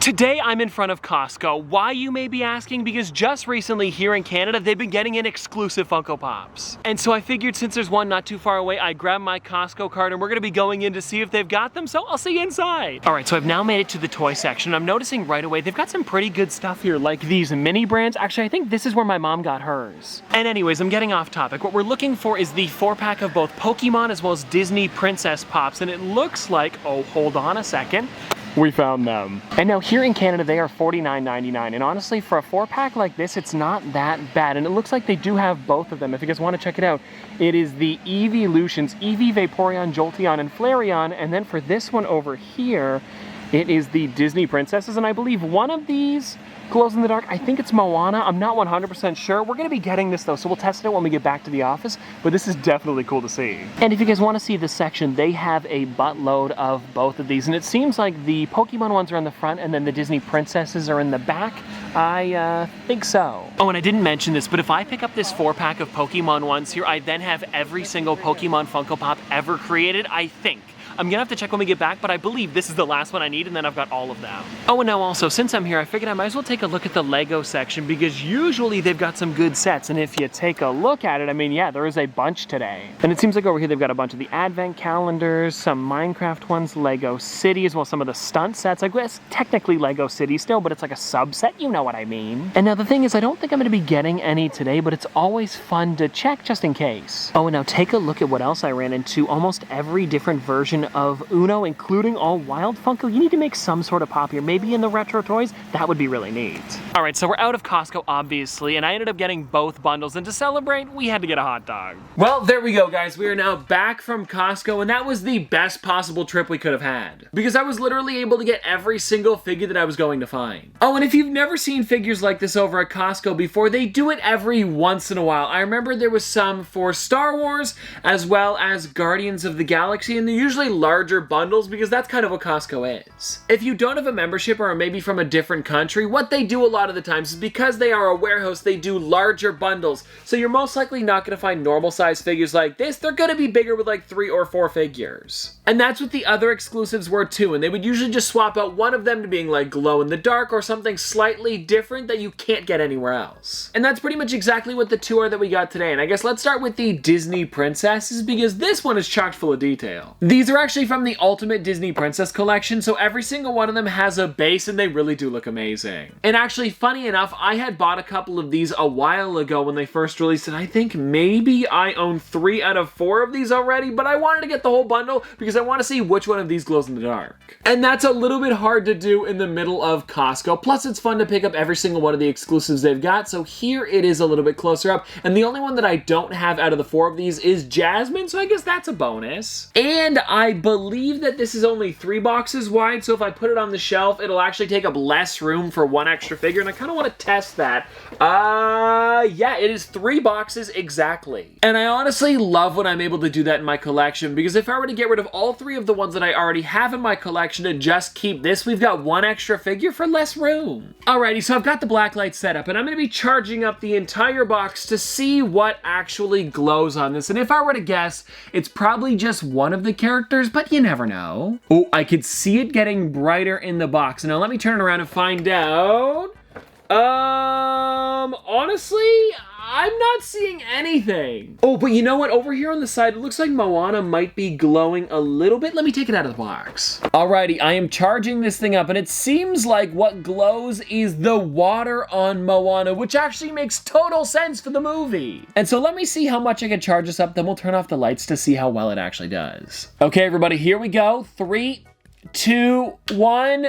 Today I'm in front of Costco. Why, you may be asking? Because just recently here in Canada, they've been getting in exclusive Funko Pops. And so I figured since there's one not too far away, I grabbed my Costco card and we're gonna be going in to see if they've got them, so I'll see you inside. All right, so I've now made it to the toy section. I'm noticing right away, they've got some pretty good stuff here, like these mini brands. Actually, I think this is where my mom got hers. And anyways, I'm getting off topic. What we're looking for is the 4-pack of both Pokemon as well as Disney Princess Pops, and it looks like, oh, hold on a second. We found them. And now here in Canada, they are $49.99. And honestly, for a 4-pack like this, it's not that bad. And it looks like they do have both of them. If you guys want to check it out, it is the Eeveelutions, Eevee, Vaporeon, Jolteon, and Flareon. And then for this one over here, it is the Disney Princesses. And I believe one of these glows in the dark. I think it's Moana. I'm not 100% sure. We're going to be getting this though, so we'll test it out when we get back to the office, but this is definitely cool to see. And if you guys want to see this section, they have a buttload of both of these, and it seems like the Pokemon ones are in the front and then the Disney Princesses are in the back. I think so. Oh, and I didn't mention this, but if I pick up this 4-pack of Pokemon ones here, I then have every single Pokemon Funko Pop ever created, I think. I'm gonna have to check when we get back, but I believe this is the last one I need, and then I've got all of them. Oh, and now also, since I'm here, I figured I might as well take a look at the Lego section, because usually they've got some good sets, and if you take a look at it, I mean, yeah, there is a bunch today. And it seems like over here they've got a bunch of the Advent calendars, some Minecraft ones, Lego City, as well as some of the stunt sets. I guess technically Lego City still, but it's like a subset, you know what I mean. And now the thing is, I don't think I'm gonna be getting any today, but it's always fun to check just in case. Oh, and now take a look at what else I ran into. Almost every different version of Uno, including all wild Funko. You need to make some sort of pop here, maybe in the retro toys. That would be really neat. All right, so we're out of Costco, obviously, and I ended up getting both bundles, and to celebrate, we had to get a hot dog. Well, there we go, guys. We are now back from Costco, and that was the best possible trip we could have had, because I was literally able to get every single figure that I was going to find. Oh, and if you've never seen figures like this over at Costco before, they do it every once in a while. I remember there was some for Star Wars, as well as Guardians of the Galaxy, and they're usually larger bundles because that's kind of what Costco is. If you don't have a membership or are maybe from a different country, what they do a lot of the times is because they are a warehouse, they do larger bundles. So you're most likely not going to find normal size figures like this. They're going to be bigger with like 3 or 4 figures. And that's what the other exclusives were too. And they would usually just swap out one of them to being like glow in the dark or something slightly different that you can't get anywhere else. And that's pretty much exactly what the two are that we got today. And I guess let's start with the Disney Princesses, because this one is chock full of detail. These are actually from the Ultimate Disney Princess Collection, so every single one of them has a base and they really do look amazing. And actually, funny enough, I had bought a couple of these a while ago when they first released, and I think maybe I own 3 out of 4 of these already, but I wanted to get the whole bundle because I want to see which one of these glows in the dark. And that's a little bit hard to do in the middle of Costco, plus it's fun to pick up every single one of the exclusives they've got, so here it is a little bit closer up, and the only one that I don't have out of the 4 of these is Jasmine, so I guess that's a bonus. And I believe that this is only 3 boxes wide, so if I put it on the shelf, it'll actually take up less room for one extra figure, and I kind of want to test that. Yeah, it is 3 boxes exactly. And I honestly love when I'm able to do that in my collection, because if I were to get rid of all 3 of the ones that I already have in my collection and just keep this, we've got 1 extra figure for less room. Alrighty, so I've got the black light set up, and I'm going to be charging up the entire box to see what actually glows on this. And if I were to guess, it's probably just one of the characters, but you never know. Oh, I could see it getting brighter in the box. Now let me turn around and find out. Honestly, I'm not seeing anything. Oh, but you know what? Over here on the side, it looks like Moana might be glowing a little bit. Let me take it out of the box. Alrighty, I am charging this thing up, and it seems like what glows is the water on Moana, which actually makes total sense for the movie. And so let me see how much I can charge this up, then we'll turn off the lights to see how well it actually does. Okay, everybody, here we go. 3, 2, 1.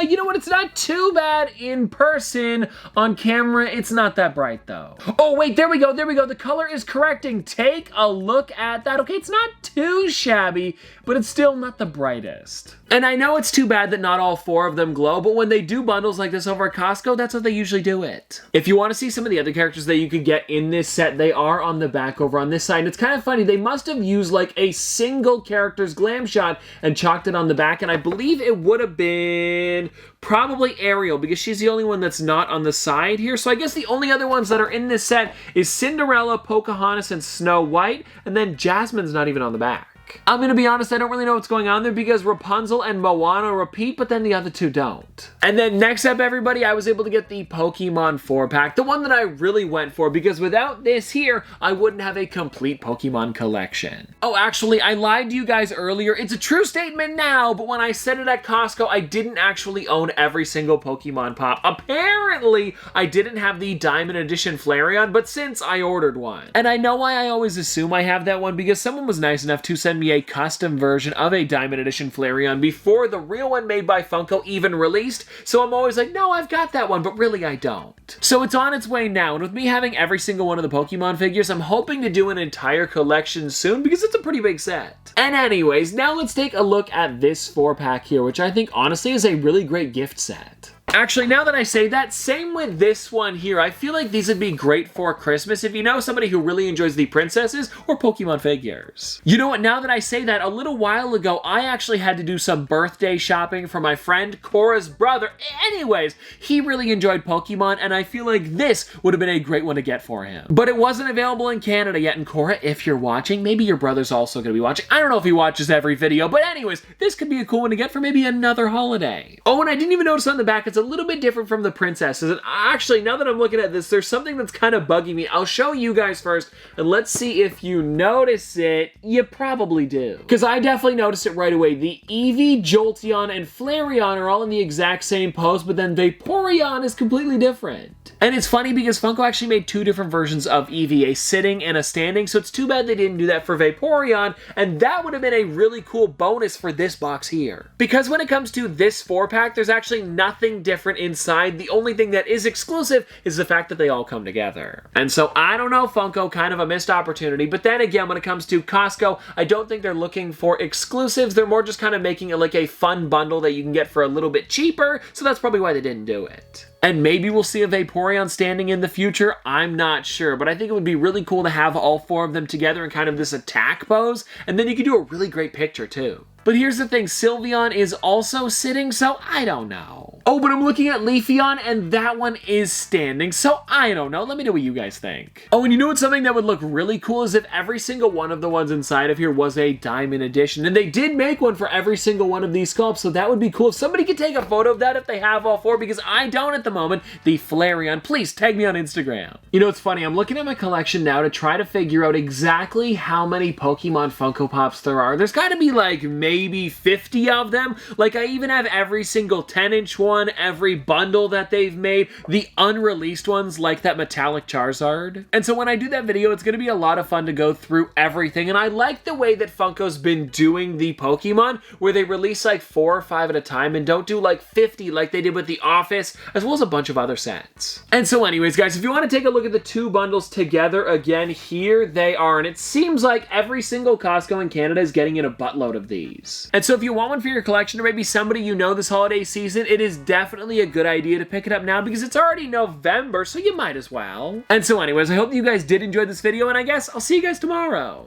You know what? It's not too bad in person. On camera, it's not that bright though. Oh, wait, there we go. There we go. The color is correcting. Take a look at that. Okay, it's not too shabby, but it's still not the brightest. And I know it's too bad that not all 4 of them glow, but when they do bundles like this over at Costco, that's how they usually do it. If you want to see some of the other characters that you could get in this set, they are on the back over on this side. And it's kind of funny. They must have used like a single character's glam shot and chalked it on the back, and I believe it would have been probably Ariel, because she's the only one that's not on the side here. So I guess the only other ones that are in this set is Cinderella, Pocahontas, and Snow White, and then Jasmine's not even on the back. pack. I'm gonna be honest, I don't really know what's going on there because Rapunzel and Moana repeat, but then the other two don't. And then next up, everybody, I was able to get the Pokemon 4-pack, the one that I really went for, because without this here, I wouldn't have a complete Pokemon collection. Oh, actually, I lied to you guys earlier. It's a true statement now, but when I said it at Costco, I didn't actually own every single Pokemon pop. Apparently, I didn't have the Diamond Edition Flareon, but since I ordered one. And I know why I always assume I have that one, because someone was nice enough to send me a custom version of a Diamond Edition Flareon before the real one made by Funko even released, so I'm always like, no, I've got that one, but really I don't. So it's on its way now, and with me having every single one of the Pokemon figures, I'm hoping to do an entire collection soon, because it's a pretty big set. And anyways, now let's take a look at this 4-pack here, which I think honestly is a really great gift set. Actually, now that I say that, same with this one here. I feel like these would be great for Christmas if you know somebody who really enjoys the princesses or Pokemon figures. You know what, now that I say that, a little while ago, I actually had to do some birthday shopping for my friend Cora's brother. Anyways, he really enjoyed Pokemon, and I feel like this would have been a great one to get for him. But it wasn't available in Canada yet, and Cora, if you're watching, maybe your brother's also going to be watching. I don't know if he watches every video, but anyways, this could be a cool one to get for maybe another holiday. Oh, and I didn't even notice on the back, it's a little bit different from the princesses. And actually, now that I'm looking at this, there's something that's kind of bugging me. I'll show you guys first, and let's see if you notice it. You probably do. Because I definitely noticed it right away. The Eevee, Jolteon, and Flareon are all in the exact same pose, but then Vaporeon is completely different. And it's funny because Funko actually made two different versions of Eevee, a sitting and a standing, so it's too bad they didn't do that for Vaporeon, and that would have been a really cool bonus for this box here. Because when it comes to this 4-pack, there's actually nothing different inside. The only thing that is exclusive is the fact that they all come together. And so I don't know, Funko, kind of a missed opportunity, but then again, when it comes to Costco, I don't think they're looking for exclusives. They're more just kind of making it like a fun bundle that you can get for a little bit cheaper, so that's probably why they didn't do it. And maybe we'll see a Vaporeon standing in the future, I'm not sure, but I think it would be really cool to have all four of them together in kind of this attack pose, and then you could do a really great picture too. But here's the thing, Sylveon is also sitting, so I don't know. Oh, but I'm looking at Leafeon, and that one is standing, so I don't know. Let me know what you guys think. Oh, and you know what's something that would look really cool is if every single one of the ones inside of here was a Diamond Edition, and they did make one for every single one of these sculpts, so that would be cool. If somebody could take a photo of that if they have all four, because I don't at the moment, the Flareon, please tag me on Instagram. You know, it's funny, I'm looking at my collection now to try to figure out exactly how many Pokemon Funko Pops there are. There's gotta be like maybe 50 of them. Like, I even have every single 10-inch one, every bundle that they've made, the unreleased ones like that metallic Charizard. And so when I do that video, it's gonna be a lot of fun to go through everything, and I like the way that Funko's been doing the Pokemon, where they release like 4 or 5 at a time and don't do like 50 like they did with The Office, as well as a bunch of other sets. And so anyways, guys, if you want to take a look at the two bundles together, again, here they are, and it seems like every single Costco in Canada is getting in a buttload of these. And so if you want one for your collection, or maybe somebody you know this holiday season, it is definitely a good idea to pick it up now because it's already November, so you might as well. And so anyways, I hope that you guys did enjoy this video, and I guess I'll see you guys tomorrow.